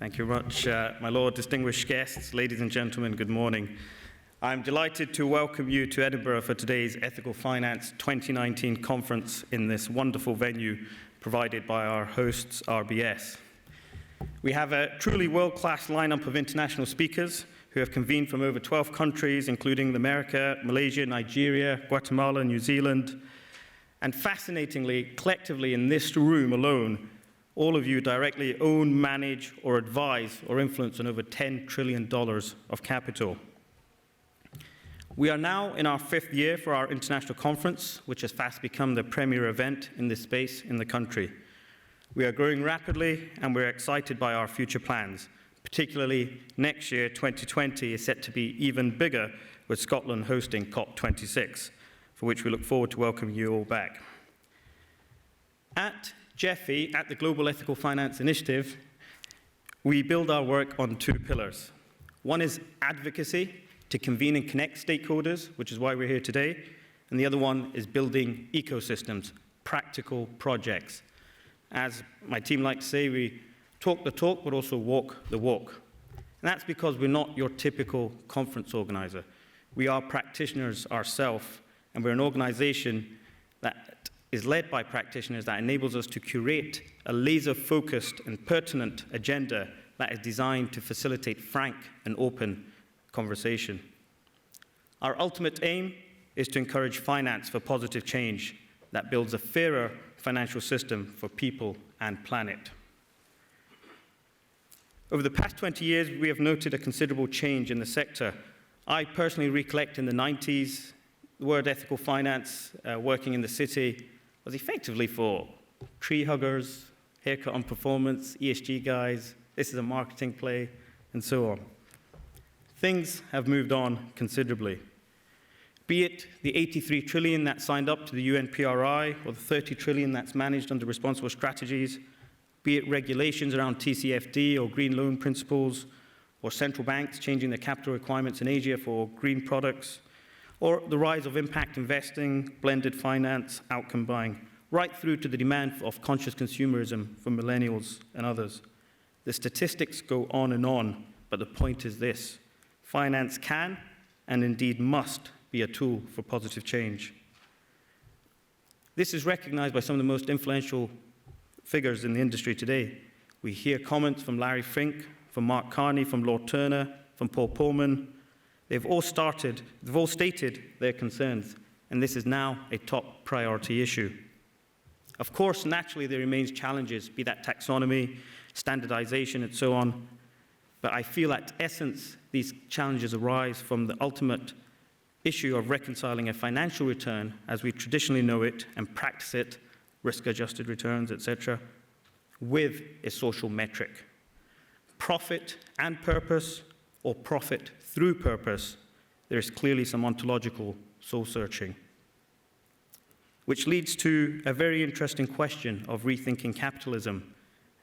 Thank you very much, my Lord, distinguished guests, ladies and gentlemen, good morning. I'm delighted to welcome you to Edinburgh for today's Ethical Finance 2019 conference in this wonderful venue provided by our hosts, RBS. We have a truly world-class lineup of international speakers who have convened from over 12 countries, including America, Malaysia, Nigeria, Guatemala, New Zealand. And fascinatingly, collectively in this room alone, all of you directly own, manage, or advise or influence on over $10 trillion of capital. We are now in our 5th year for our international conference, which has fast become the premier event in this space in the country. We are growing rapidly, and we're excited by our future plans. Particularly next year, 2020, is set to be even bigger, with Scotland hosting COP26, for which we look forward to welcoming you all back. At GEFI, at the Global Ethical Finance Initiative, we build our work on 2 pillars. One is advocacy, to convene and connect stakeholders, which is why we're here today. And the other one is building ecosystems, practical projects. As my team like to say, we talk the talk, but also walk the walk. And that's because we're not your typical conference organizer. We are practitioners ourselves, and we're an organization that is led by practitioners that enables us to curate a laser-focused and pertinent agenda that is designed to facilitate frank and open conversation. Our ultimate aim is to encourage finance for positive change that builds a fairer financial system for people and planet. Over the past 20 years, we have noted a considerable change in the sector. I personally recollect in the 90s, the word ethical finance working in the city was effectively for tree huggers, haircut on performance, ESG guys, this is a marketing play, and so on. Things have moved on considerably. Be it the 83 trillion that signed up to the UN PRI, or the 30 trillion that's managed under responsible strategies, be it regulations around TCFD or green loan principles, or central banks changing their capital requirements in Asia for green products, or the rise of impact investing, blended finance, outcome buying, right through to the demand of conscious consumerism for millennials and others. The statistics go on, but the point is this: finance can, and indeed must, be a tool for positive change. This is recognized by some of the most influential figures in the industry today. We hear comments from Larry Fink, from Mark Carney, from Lord Turner, from Paul Pullman. They've all stated their concerns, and this is now a top priority issue. Of course, naturally, there remains challenges, be that taxonomy, standardization, and so on. But I feel at essence, these challenges arise from the ultimate issue of reconciling a financial return as we traditionally know it and practice it, risk-adjusted returns, etc., with a social metric. Profit and purpose, or profit through purpose, there is clearly some ontological soul-searching. Which leads to a very interesting question of rethinking capitalism,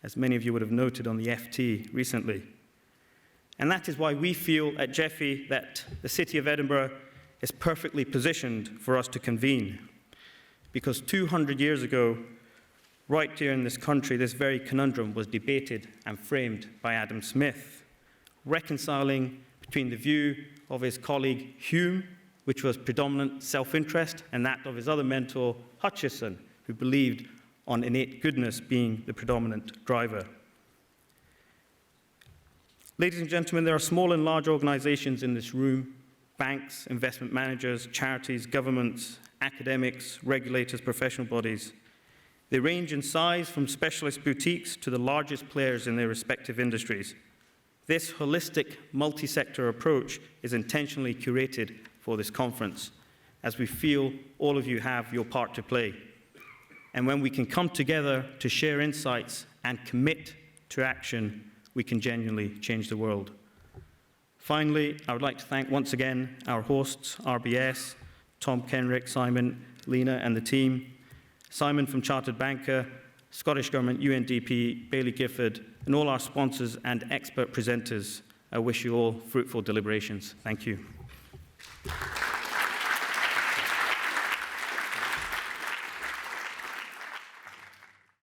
as many of you would have noted on the FT recently. And that is why we feel at GEFI that the City of Edinburgh is perfectly positioned for us to convene. Because 200 years ago, right here in this country, this very conundrum was debated and framed by Adam Smith, reconciling between the view of his colleague Hume, which was predominant self-interest, and that of his other mentor, Hutcheson, who believed on innate goodness being the predominant driver. Ladies and gentlemen, there are small and large organizations in this room: banks, investment managers, charities, governments, academics, regulators, professional bodies. They range in size from specialist boutiques to the largest players in their respective industries. This holistic, multi-sector approach is intentionally curated for this conference, as we feel all of you have your part to play. And when we can come together to share insights and commit to action, we can genuinely change the world. Finally, I would like to thank once again our hosts, RBS, Tom Kenrick, Simon, Lena, and the team, Simon from Chartered Banker, Scottish Government, UNDP, Baillie Gifford, and all our sponsors and expert presenters. I wish you all fruitful deliberations. Thank you.